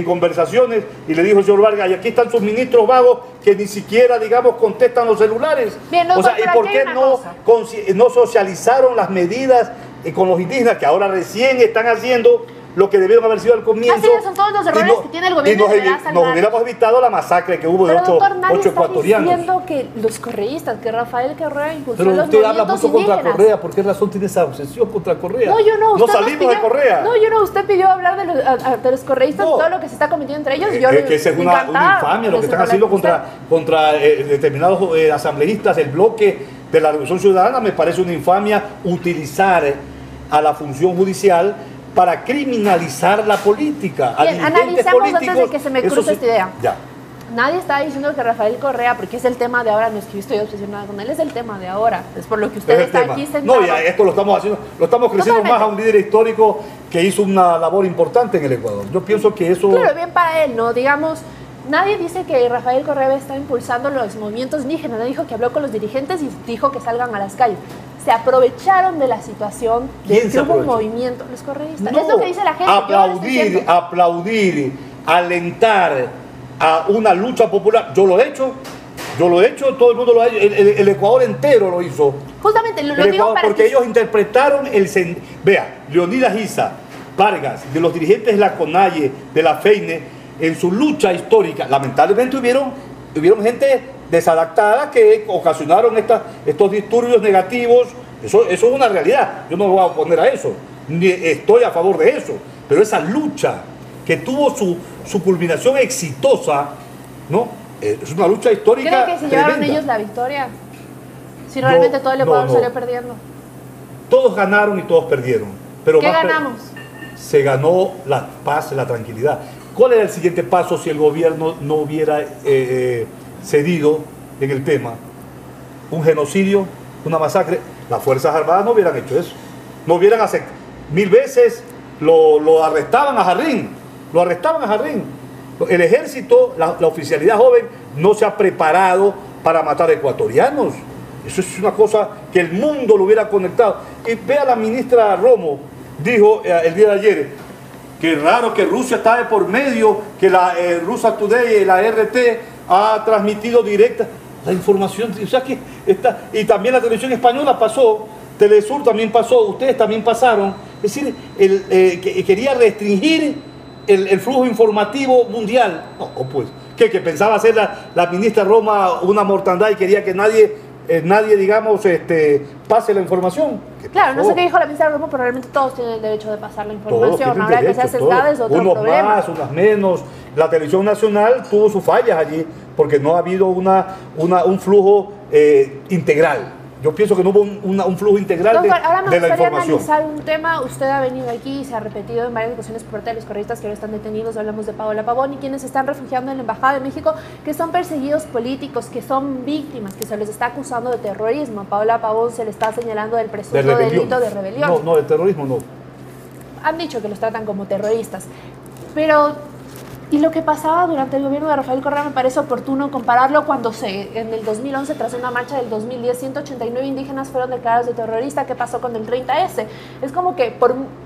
conversaciones, y le dijo el señor Vargas, y aquí están sus ministros vagos que ni siquiera, digamos, contestan los celulares. Bien, no, o sea, ¿y por qué no socializaron las medidas con los indígenas, que ahora recién están haciendo lo que debieron haber sido al comienzo? Así son todos los errores que tiene el gobierno. Nos hubiéramos evitado la masacre que hubo de 8 ecuatorianos. Está diciendo que los correístas, que Rafael Correa impulsó los movimientos indígenas. Pero usted habla mucho contra Correa. ¿Por qué razón tiene esa obsesión contra Correa? No, yo no. No salimos de Correa. No, yo no. Usted pidió hablar de los correístas, todo lo que se está cometiendo entre ellos. Que esa es una infamia lo que están haciendo contra determinados asambleístas, el bloque de la Revolución Ciudadana. Me parece una infamia utilizar a la función judicial para criminalizar la política. Bien, analicemos antes de que se me cruce esta idea. Ya. Nadie está diciendo que Rafael Correa, porque es el tema de ahora, no es que yo estoy obsesionada con él, es el tema de ahora, es por lo que usted está aquí sentado. No, ya esto lo estamos haciendo, lo estamos creciendo más a un líder histórico que hizo una labor importante en el Ecuador. Yo pienso que eso... Claro, bien para él, ¿no? Digamos, nadie dice que Rafael Correa está impulsando los movimientos indígenas, nadie dijo que habló con los dirigentes y dijo que salgan a las calles. Se aprovecharon de la situación de que hubo un movimiento, los correístas. No, es lo que dice la gente. Aplaudir, alentar a una lucha popular. Yo lo he hecho, todo el mundo lo ha hecho, el Ecuador entero lo hizo. Justamente, lo digo para porque ellos interpretaron Vea, Leonidas Issa, Vargas, de los dirigentes de la CONAIE, de la FEINE, en su lucha histórica, lamentablemente hubieron gente desadaptada que ocasionaron estos disturbios negativos. Eso es una realidad. Yo no me voy a oponer a eso, ni estoy a favor de eso, pero esa lucha que tuvo su culminación exitosa, ¿no? Es una lucha histórica. ¿Cree que se llevaron ellos la victoria? Si realmente todo el Ecuador salió perdiendo. Todos ganaron y todos perdieron. Pero ¿qué ganamos? Se ganó la paz, la tranquilidad. ¿Cuál era el siguiente paso si el gobierno no hubiera cedido en el tema? Un genocidio, una masacre. Las Fuerzas Armadas no hubieran hecho eso. No hubieran aceptado. 1000 veces lo arrestaban a Jarrín. Lo arrestaban a Jarrín. El ejército, la oficialidad joven, no se ha preparado para matar ecuatorianos. Eso es una cosa que el mundo lo hubiera conectado. Y vea, la ministra Romo dijo el día de ayer que raro que Rusia está de por medio, que la Russia Today, la RT, ha transmitido directa la información. O sea que y también la televisión española pasó, Telesur también pasó, ustedes también pasaron. Es decir, que quería restringir el flujo informativo mundial. No, pues, que pensaba hacer la ministra Roma una mortandad y quería que nadie digamos, pase la información. Claro, no sé qué dijo la ministra Roma, pero realmente todos tienen el derecho de pasar la información. Ahora que sea sesgada es otro problema. Unos más, unas menos. La televisión nacional tuvo sus fallas allí porque no ha habido un flujo integral. Yo pienso que no hubo un flujo integral de la información. Ahora me gustaría analizar un tema. Usted ha venido aquí y se ha repetido en varias ocasiones por parte de los correístas que ahora están detenidos. Hablamos de Paola Pavón y quienes se están refugiando en la Embajada de México, que son perseguidos políticos, que son víctimas, que se les está acusando de terrorismo. A Paola Pavón se le está señalando del presunto delito de rebelión. No, de terrorismo no. Han dicho que los tratan como terroristas. Pero... Y lo que pasaba durante el gobierno de Rafael Correa me parece oportuno compararlo cuando en el 2011, tras una marcha del 2010, 189 indígenas fueron declarados de terrorista. ¿Qué pasó con el 30S? Es como que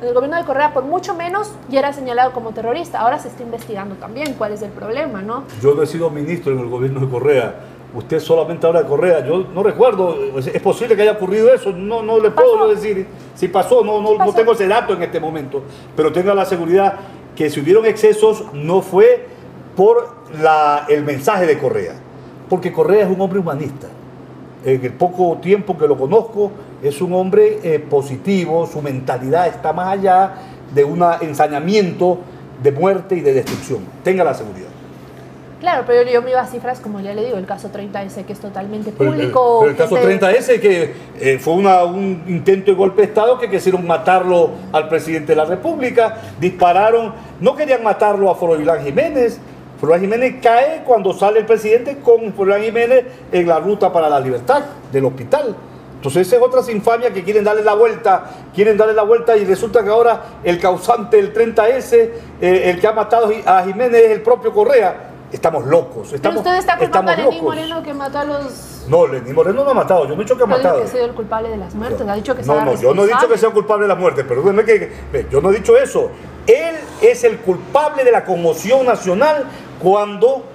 el gobierno de Correa, por mucho menos, ya era señalado como terrorista. Ahora se está investigando también cuál es el problema, ¿no? Yo no he sido ministro en el gobierno de Correa. Usted solamente habla de Correa. Yo no recuerdo. Es posible que haya ocurrido eso. No le puedo decir si pasó. No tengo ese dato en este momento. Pero tenga la seguridad que si hubieron excesos no fue por el mensaje de Correa, porque Correa es un hombre humanista. En el poco tiempo que lo conozco, es un hombre positivo, su mentalidad está más allá de un ensañamiento de muerte y de destrucción. Tenga la seguridad. Claro, pero yo me iba a cifras, como ya le digo, el caso 30S, que es totalmente público. Pero el caso 30S, que fue un intento de golpe de Estado, que quisieron matarlo al presidente de la República, dispararon, no querían matarlo a Froilán Jiménez. Froilán Jiménez cae cuando sale el presidente con Froilán Jiménez en la ruta para la libertad del hospital. Entonces esa es otra infamia que quieren darle la vuelta y resulta que ahora el causante del 30S, el que ha matado a Jiménez es el propio Correa. Estamos locos. Pero usted está culpando a Lenín Moreno que mató a los... No, Lenín Moreno no ha matado, yo no he dicho que ha matado. No dijo que ha sido el culpable de las muertes, ha dicho que yo no he dicho que sea culpable de las muertes, perdóneme yo no he dicho eso. Él es el culpable de la conmoción nacional cuando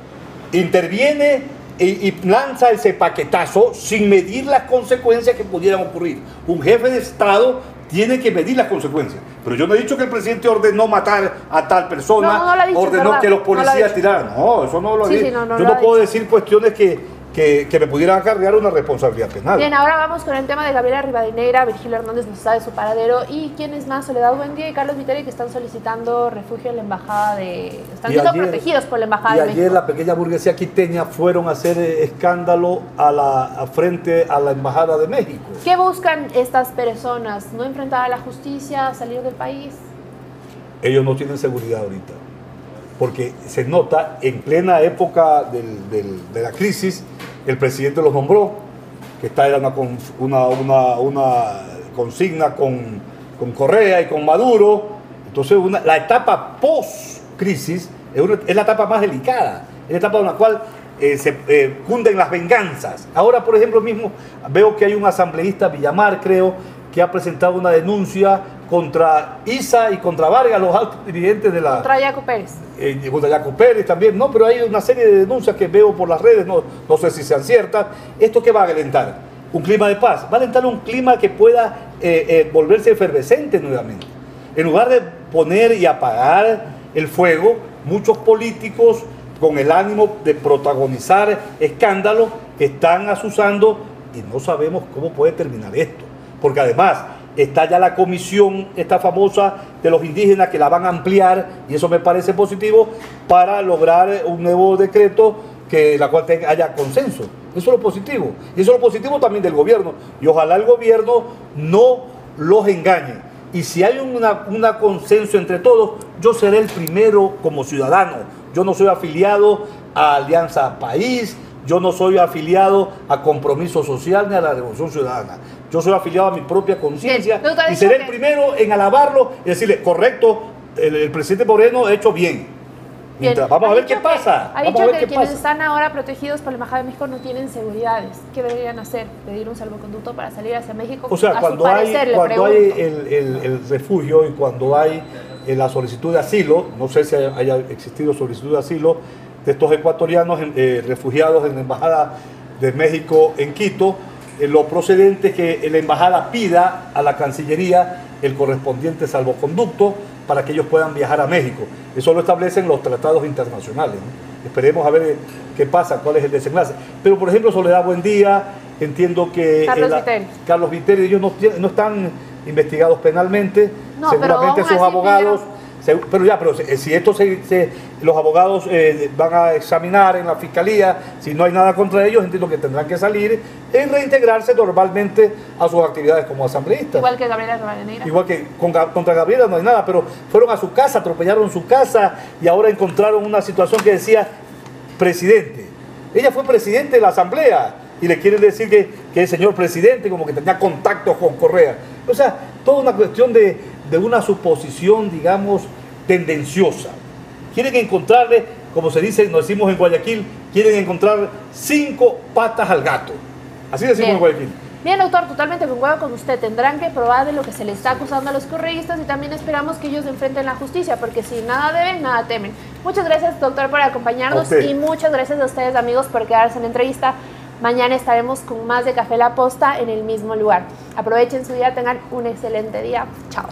interviene y lanza ese paquetazo sin medir las consecuencias que pudieran ocurrir. Un jefe de Estado tiene que medir las consecuencias. Pero yo no he dicho que el presidente ordenó matar a tal persona, ordenó que los policías tiraran. No, eso no lo he dicho. Yo no puedo decir cuestiones que me pudieran acarrear una responsabilidad penal. Bien, ahora vamos con el tema de Gabriela Rivadeneira. Virgilio Hernández nos sabe su paradero. ¿Y quiénes más? Soledad Buendía y Carlos Viteri, que están solicitando refugio en la embajada de... Están siendo protegidos por la embajada de México. Y ayer la pequeña burguesía quiteña fueron a hacer escándalo frente a la embajada de México. ¿Qué buscan estas personas? ¿No enfrentar a la justicia, salir del país? Ellos no tienen seguridad ahorita, porque se nota en plena época de la crisis, el presidente los nombró, que esta era una consigna con Correa y con Maduro. Entonces la etapa post-crisis es la etapa más delicada, es la etapa en la cual se cunden las venganzas. Ahora, por ejemplo, mismo veo que hay un asambleísta, Villamar, creo, que ha presentado una denuncia contra Isa y contra Vargas, los altos dirigentes de la... Contra Yaco Pérez. Contra Yaco Pérez también, no, pero hay una serie de denuncias que veo por las redes, no sé si sean ciertas. ¿Esto qué va a alentar? Un clima de paz. Va a alentar un clima que pueda volverse efervescente nuevamente. En lugar de poner y apagar el fuego, muchos políticos con el ánimo de protagonizar escándalos están azuzando y no sabemos cómo puede terminar esto. Porque además está ya la comisión, esta famosa de los indígenas, que la van a ampliar, y eso me parece positivo, para lograr un nuevo decreto la cual haya consenso. Eso es lo positivo. Y eso es lo positivo también del gobierno. Y ojalá el gobierno no los engañe. Y si hay un consenso entre todos, yo seré el primero como ciudadano. Yo no soy afiliado a Alianza País, yo no soy afiliado a Compromiso Social ni a la Revolución Ciudadana. Yo soy afiliado a mi propia conciencia y seré el primero en alabarlo y decirle, correcto, el presidente Moreno ha hecho bien. Vamos a ver qué pasa. Ha dicho que quienes están ahora protegidos por la Embajada de México no tienen seguridades. ¿Qué deberían hacer? ¿Pedir un salvoconducto para salir hacia México? O sea, cuando hay el refugio y cuando hay la solicitud de asilo, no sé si haya existido solicitud de asilo de estos ecuatorianos refugiados en la Embajada de México en Quito, lo procedente es que la embajada pida a la Cancillería el correspondiente salvoconducto para que ellos puedan viajar a México. Eso lo establecen los tratados internacionales, ¿no? Esperemos a ver qué pasa, cuál es el desenlace. Pero, por ejemplo, Soledad Buendía, entiendo que Carlos Viteri, ellos no están investigados penalmente, no, seguramente sus abogados... Pero si esto los abogados van a examinar en la fiscalía, si no hay nada contra ellos, entiendo que tendrán que salir en reintegrarse normalmente a sus actividades como asambleístas. Igual que Gabriela Rivadeneira. Igual que contra Gabriela no hay nada, pero fueron a su casa, atropellaron su casa y ahora encontraron una situación que decía presidente. Ella fue presidente de la asamblea y le quieren decir que el señor presidente como que tenía contactos con Correa. O sea, toda una cuestión de una suposición, digamos, tendenciosa. Quieren encontrarle, como se dice, nos decimos en Guayaquil, quieren encontrar 5 patas al gato. Así decimos en Guayaquil. Bien, doctor, totalmente concuerdo con usted. Tendrán que probar de lo que se le está acusando a los correístas y también esperamos que ellos enfrenten la justicia, porque si nada deben, nada temen. Muchas gracias, doctor, por acompañarnos y muchas gracias a ustedes, amigos, por quedarse en la entrevista. Mañana estaremos con más de Café La Posta en el mismo lugar. Aprovechen su día, tengan un excelente día. Chao.